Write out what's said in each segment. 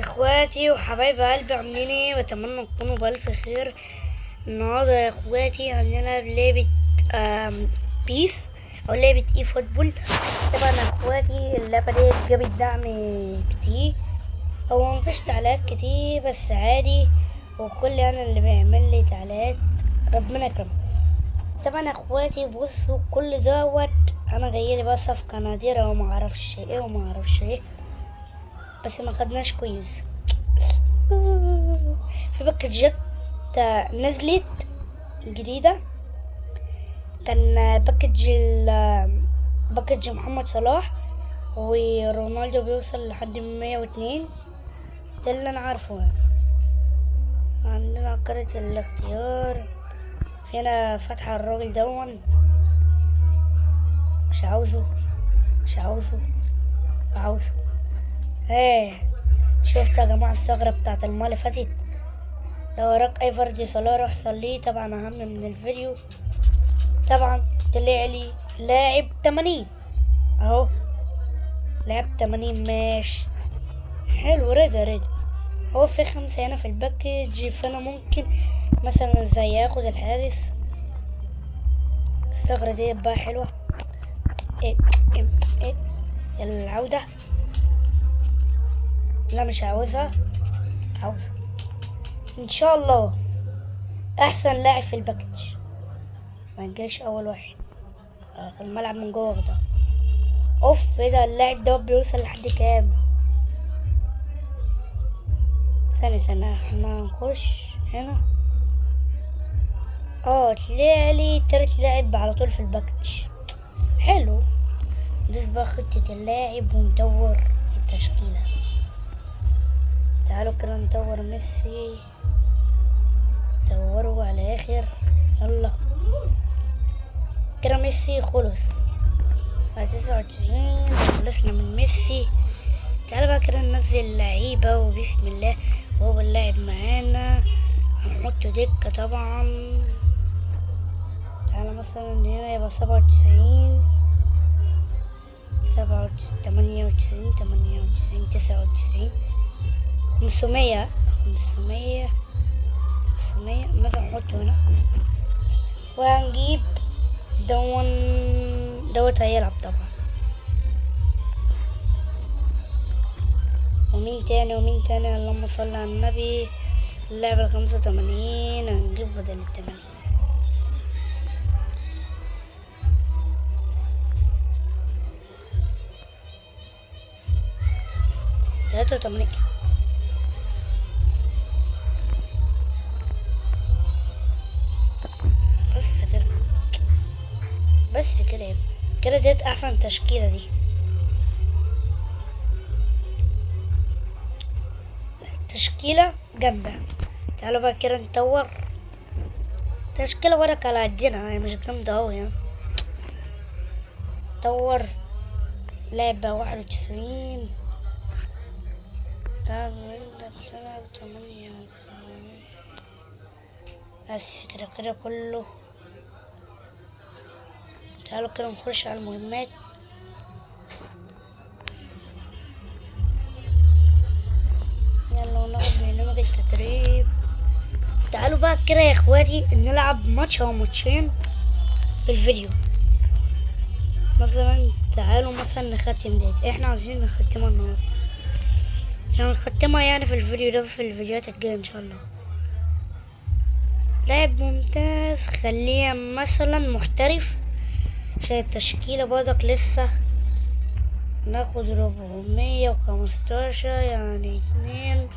اخواتي وحبايب قلبي عاملين ايه؟ بتمنى تكونوا بألف خير. النهارده يا اخواتي عندنا لعبة بيس او لعبة اي فوتبول. طبعا يا اخواتي اللعبة دي جابت دعم كتير، هو مفيش تعليقات كتير بس عادي، وكل انا اللي بيعمل لي تعليقات ربنا يكرمه. طبعا يا اخواتي بصوا كل دوت انا جايلي بقى صفقة نادرة ومعرفش ايه ومعرفش ايه، بس ما خدناش كويس. في باكجات نزلت جديدة، كان باكج محمد صلاح ورونالدو بيوصل لحد 102. ده اللي انا عارفه يعني. عندنا كرة الاختيار، هنا فتحة الراجل دون، مش عاوزه مش عاوزه عاوزه. ايه شفت يا جماعة الثغرة بتاعت المرة اللي فاتت؟ لو وراك اي فرد صلاة روح صليه. طبعا اهم من الفيديو طبعا طلع لي لاعب 80 اهو، لاعب 80 ماشي حلو. رضا هو في 5 هنا في الباكج، فانا ممكن مثلا زي اخد الحارس. الثغرة دي بقى حلوة. ايه ايه ايه يلا العودة. لا مش عاوزها، عاوزة ان شاء الله احسن لاعب في الباكج، ما نجيش اول واحد في الملعب من جوه ده. اوف ايه ده اللاعب ده بيوصل لحد كام؟ ثانية احنا هنخش هنا. طلعلي تالت لاعب على طول في الباكج، حلو. ندوس بقى خطة اللاعب وندور التشكيلة. تعالوا كده ندور ميسي، دوروا على اخر. يلا كده ميسي خلص على 99، خلصنا من ميسي. تعالى بقى كده ننزل اللعيبة وبسم الله. وهو اللاعب معانا هنحطه دكة طبعا. تعالى مثلا هنا يبقى 97 98 99 500 مثلا نحطه هنا، وهنجيب دوت هيلعب طبعا. ومين تاني اللهم صل على النبي. اللاعب 85 هنجيب بدل 80. 83. بس كده كده ديت احسن تشكيلة دي. تشكيلة جامدة. تعالوا بقى كده نطور تشكيلة ورق على قدنا، هي مش جامدة اوي يعني. طور لاعب 91. بس كده كله. تعالوا كده نخش على المهمات. يلا وناخد برنامج التدريب. تعالوا بقى كده يا اخواتي نلعب ماتش او ماتشين في الفيديو. مثلا تعالوا مثلا نختم ديت، احنا عاوزين نختمها النهارده، يعني نختمها يعني في الفيديو ده، في الفيديوهات الجاية ان شاء الله. لاعب ممتاز خليه مثلا محترف عشان التشكيلة برضك لسه. ناخد 415 يعني 2.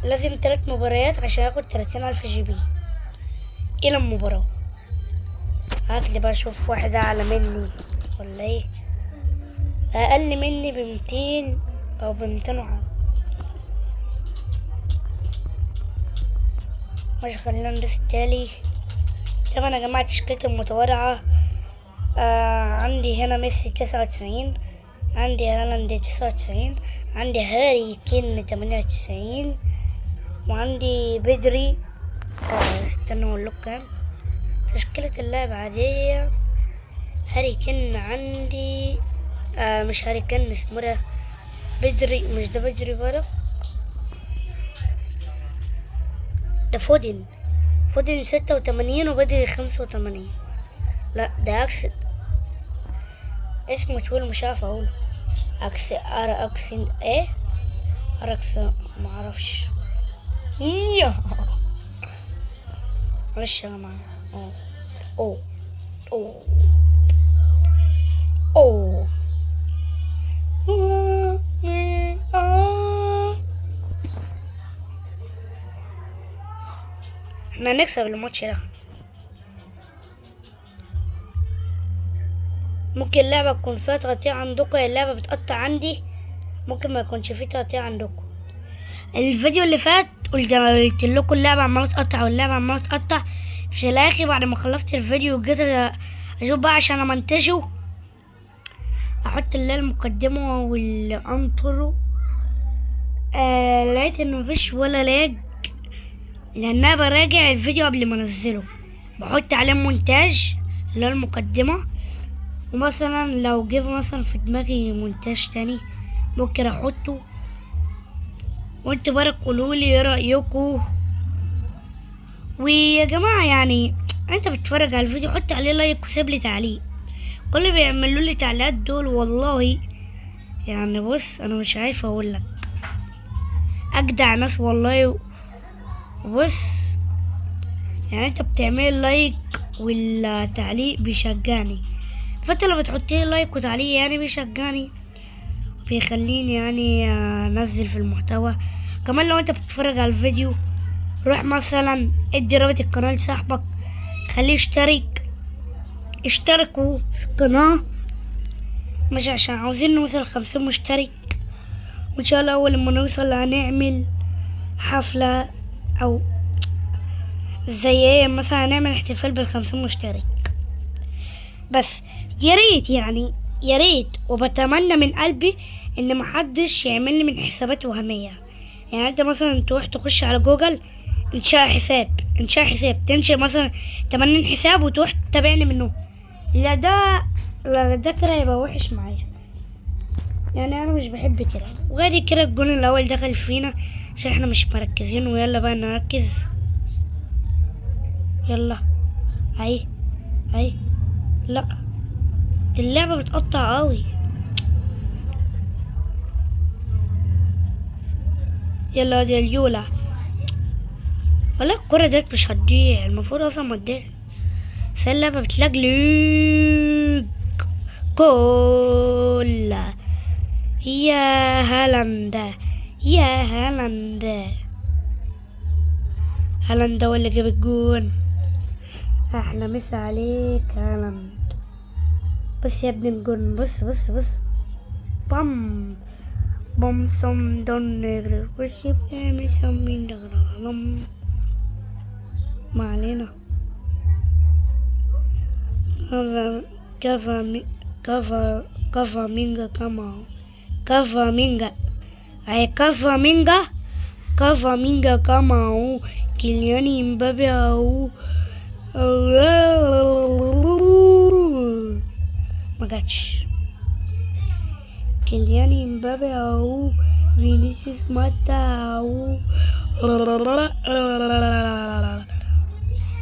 لازم 3 مباريات عشان اخد 30,000 جي بي الى المباراة. هاتلي بقى اشوف واحد اعلى مني ولا ايه، اقل مني ب200 او ب200 مش. خلينا ندوس التالي. طبعا يا جماعة تشكيلتي المتواضعة. عندي هنا ميسي 99، عندي هالاند 99، عندي هاري كين 98، وعندي بدري. استنى اقول لكم كام. تشكيلة اللاعب عادية. هاري كين عندي مش هاري كين، اسمه ده بدري، مش ده بدري برضه؟ ده فودن. فودن 86 وبدري 85. لا ده عكس، اسمه طويل مش عارف اقوله. عكس اكسن ايه، اركس، معرفش. يا معلش يا جماعة. اوه اوه اوه احنا هنكسب الماتش ده. ممكن اللعبة تكون فيها تقطيع عندكم، اللعبة بتقطع عندي، ممكن ما يكونش فيه تقطيع عندكم. الفيديو اللي فات قلت لكم اللعبة عمالة تقطع واللعبة عمالة تقطع. في الاخر بعد ما خلصت الفيديو جيت اشوف بقى عشان امنتجه، احط اللي هي المقدمة والانترو، لقيت انه مفيش ولا لاج، لان انا براجع الفيديو قبل ما انزله، بحط عليه مونتاج اللي هي المقدمة. ومثلا لو جه مثلا في دماغي مونتاج تاني ممكن احطه. وانتوا بقى قولولي ايه رأيكم. ويا جماعة يعني انت بتتفرج على الفيديو حط عليه لايك وسيب لي تعليق. كل اللي بيعملوا لي تعليقات دول والله يعني بص انا مش عارف اقول لك، اجدع ناس والله. بص يعني انت بتعمل لايك والتعليق بيشجعني، فانت لو بتحطي لايك وتعليق يعني بيشجعني، بيخليني يعني انزل في المحتوى. كمان لو انت بتتفرج على الفيديو روح مثلا ادي رابط القناة لصاحبك، خليه اشتركوا في القناة، مش عشان عاوزين نوصل 50 مشترك. وان شاء الله اول لما نوصل هنعمل حفلة او زي ايه مثلا، هنعمل احتفال بال50 مشترك. بس يا ريت يعني يا ريت وبتمنى من قلبي ان محدش يعمل لي من حسابات وهمية. يعني انت مثلا تروح تخش على جوجل انشاء حساب تنشئ مثلا 80 حساب وتروح تتابعني منه، لا ده كده يبقى وحش معايا، يعني انا مش بحب كده. وغير كده الجون الاول دخل فينا عشان احنا مش مركزين، ويلا بقى نركز. يلا اي لا دي اللعبة بتقطع قوي. يلا دي اليولا، والله الكرة ديت مش هتضيع، المفروض اصلا ما تضيع، بس اللعبة بتلجلج كلها. يا هالندا هالندا ولا جاب الجون. احلى مسا عليك هالند. بس يا ابن الجون، بص بام بام سم دون نجر وش بتعمل سمين دغرام. ما علينا. كفا مينجا كما كفا مينجا اي كفا مينجا كما هو كيليان مبابي هو ما جاتش. كيليان مبابي هو فينيسيوس ماتا هو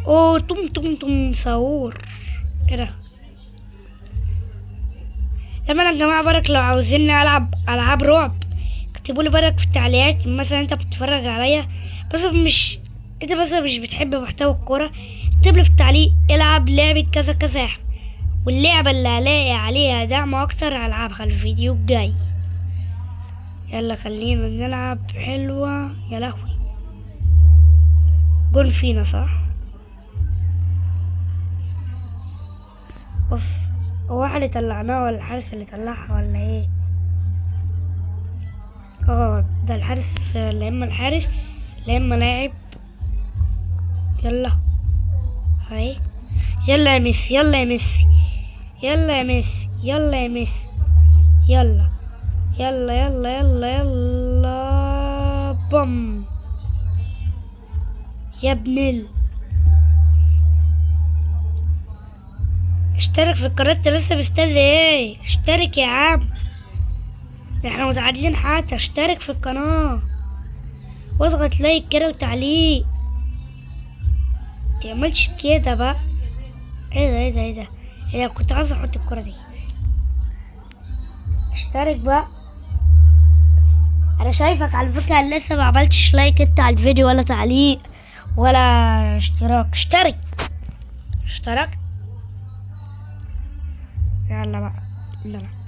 اوه تم ساور. ايه ده؟ لما يا جماعه برك لو عاوزيني العب العاب رعب اكتبوا لي برك في التعليقات. مثلا انت بتتفرج عليا بس مش بتحب محتوى الكوره، اكتب لي في التعليق العب لعبه كذا كذا يا احمد، واللعبه اللي هلاقي عليها دعم اكتر هلعبها الفيديو الجاي. يلا خلينا نلعب حلوه. يا لهوي جون فينا صح. اوف، هو احنا اللي طلعناه ولا الحارس اللي طلعها ولا ايه؟ ده الحارس، لا اما الحارس لا اما لاعب. يلا هاي يلا يا ميسي يلا بام يا ابن اشترك في القناة، انت لسه مستني ايه؟ اشترك يا عم. احنا متعادلين، حتى اشترك في القناة واضغط لايك كده وتعليق. متعملش كده بقى. ايه ده كنت عايز احط الكرة دي. اشترك بقى. انا شايفك على فكرة لسه ما عملتش لايك انت على الفيديو ولا تعليق ولا اشتراك. اشترك. يلا بقى نلعب.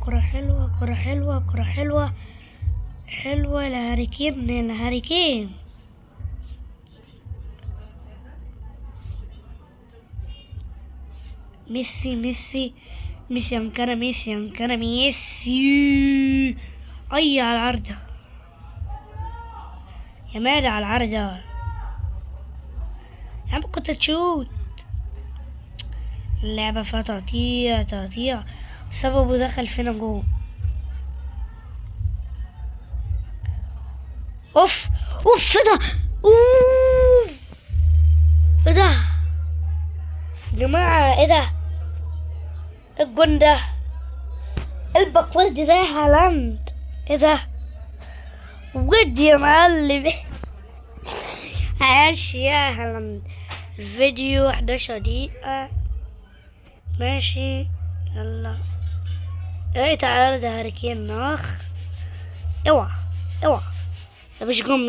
كرة حلوة الهاري كين. ميسي اي على العارضة يا مالي، على العارضة يا عم، كنت تشوت. اللعبة فيها تقطيع سببه دخل فينا جوه. اوف ايه ده؟ ايه ده يا جماعة؟ ايه ده الجون ده؟ الباكورد ده يا هالاند. ايه ده بجد يا معلم؟ عاش يا هالاند. الفيديو 11 دقيقة ماشي. يلا ايه تعالى ده هاري كين. اوعى ده مش جون.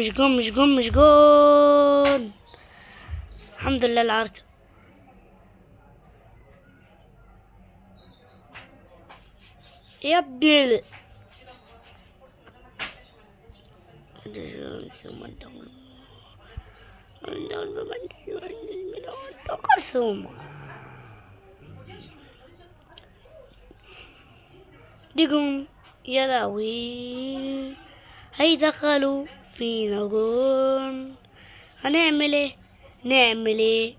الحمد لله العرض. يا ابني دقم يا لهوي، هيدخلوا فينا جون. هنعمل ايه؟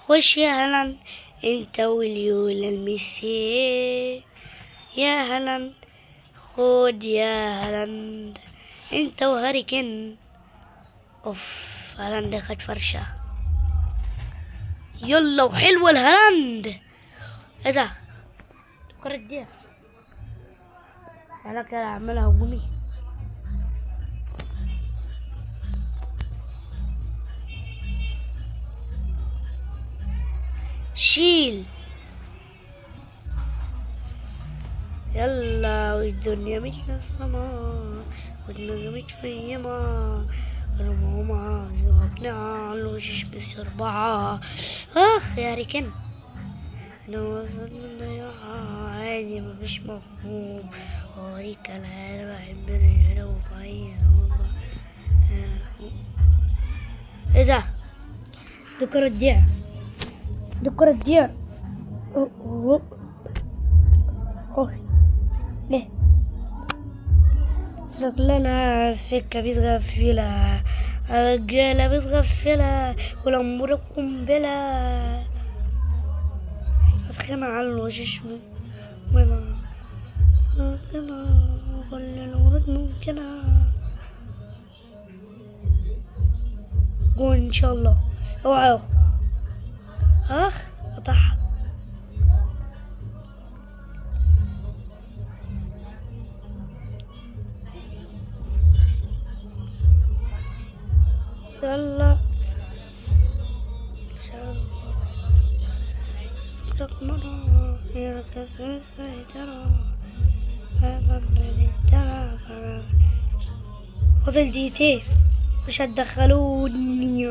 خش يا هالاند انت واليولا الميسي. يا هالاند خد يا هالاند انت وهاري كين. اوف هالاند خد فرشة. يلا وحلوة الهالاند. ايه ده الكرة دي؟ انا كده اعملها هجومي. شيل يلا، والدنيا مش السما والنجم متفيمة والماما زوجنا على الوشش بس 4. يا ريكن انا وصلنا عادي مفيش مفهوم. اوريك العالم احبني هنا وفيا والله. ايه ده؟ دي كرة تضيع. ليه شكلنا السكة بتغفلها، الرجالة بتغفلها والأمور قنبلة. أتخنى على الوشش منها كل الأمور ممكنة. جون إن شاء الله. اوعى قطعها. يلا فاضل دقيقتين مش هتدخلوني.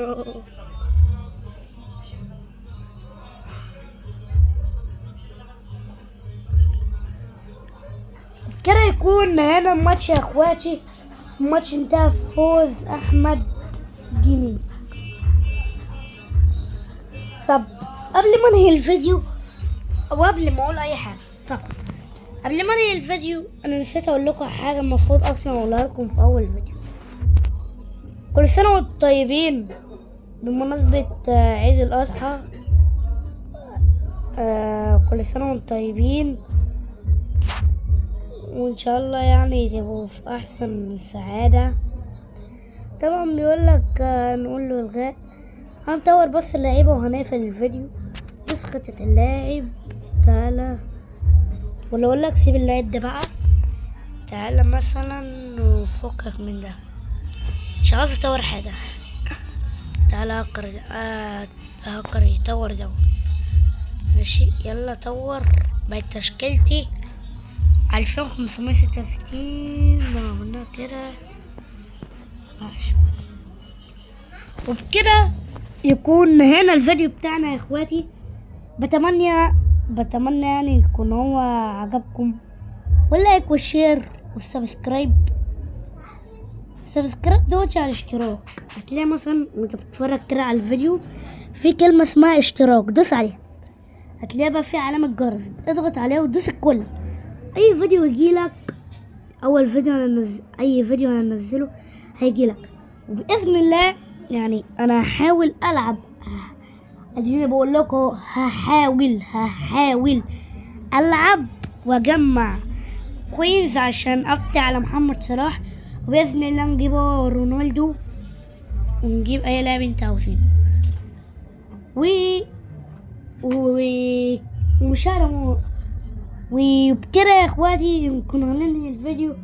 كده يكون هنا الماتش يا اخواتي. الماتش انتهى بفوز احمد جيمي. طب قبل ما انهي الفيديو او قبل ما اقول اي حاجه، قبل ما انهي الفيديو انا نسيت اقول لكم حاجه المفروض اصلا اقولها لكم في اول فيديو. كل سنه وانتم طيبين بمناسبه عيد الاضحى. كل سنه وانتم طيبين وان شاء الله يعني تبقوا في احسن السعاده. طبعا بيقول لك نقول له الغاء. هنطور بس اللعيبة وهنقفل الفيديو. بس خطة اللاعب، تعالى ولا اقول لك سيب اللاعب ده بقى. تعالى مثلا وفكك من ده، مش عاوز اطور حاجة. تعالى هكر هكر يطور ده. ماشي يلا طور. بقت تشكيلتي 2566 لو عملنا كده ماشي. وبكده يكون هنا الفيديو بتاعنا يا اخواتي. بتمنى يعني يكون هو عجبكم، واللايك والشير والسبسكرايب. السبسكرايب دوت على الاشتراك، هتلاقي مثلا وانت بتتفرج كده على الفيديو في كلمة اسمها اشتراك، دوس عليها هتلاقي بقى في علامة جرس، اضغط عليها ودوس الكل. اي فيديو يجيلك، اول فيديو اي فيديو انا انزله هيجيلك. وباذن الله يعني انا هحاول العب، اديني بقول لكم هحاول العب واجمع كويس عشان افتح على محمد صلاح، وباذن الله نجيبه رونالدو ونجيب اي لاعب انت عاوزينه. وبكده يا اخواتي نكون هننهي الفيديو.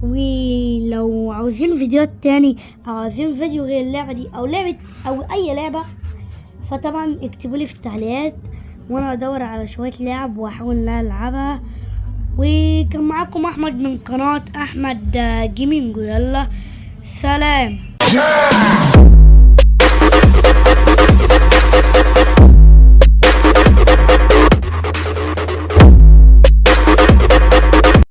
ولو عاوزين فيديوهات تاني او عاوزين فيديو غير اللعبة دي او لعبة او اي لعبة، فطبعا اكتبوا لي في التعليقات وانا ادور على شوية لعب واحاول العبها. وكان معاكم احمد من قناة احمد جيمنج، يلا سلام.